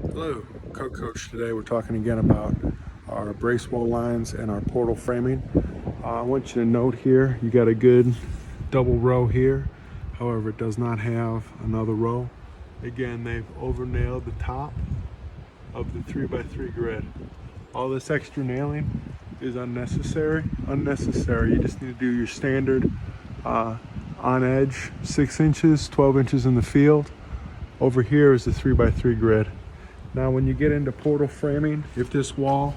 Hello, Coach. Today we're talking again about our brace wall lines and our portal framing. I want you to note here, you got a good double row here. However, it does not have another row. Again, they've over nailed the top of the 3x3 grid. All this extra nailing is unnecessary. You just need to do your standard on edge, 6 inches, 12 inches in the field. Over here is the 3x3 grid. Now, when you get into portal framing, if this wall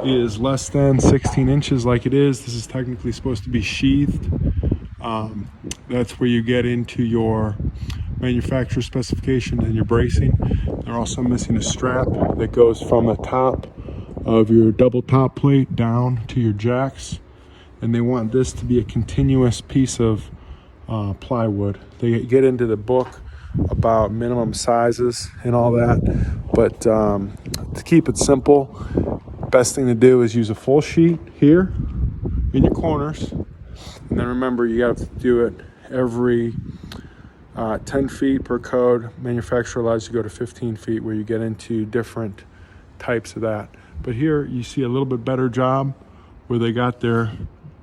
is less than 16 inches like it is, this is technically supposed to be sheathed. That's where you get into your manufacturer specifications and your bracing. They're also missing a strap that goes from the top of your double top plate down to your jacks. And they want this to be a continuous piece of plywood. They get into the book about minimum sizes and all that, but to keep it simple, best thing to do is use a full sheet here in your corners, and then remember you have to do it every 10 feet per code. Manufacturer allows you to go to 15 feet where you get into different types of that. But here you see a little bit better job where they got their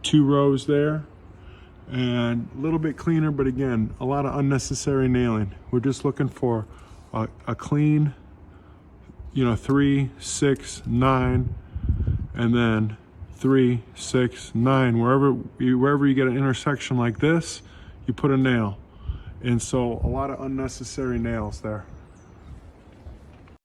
2 rows there and a little bit cleaner, but again, a lot of unnecessary nailing. We're just looking for a clean, 3, 6, 9, and then 3, 6, 9. Wherever you get an intersection like this, you put a nail. And so a lot of unnecessary nails there.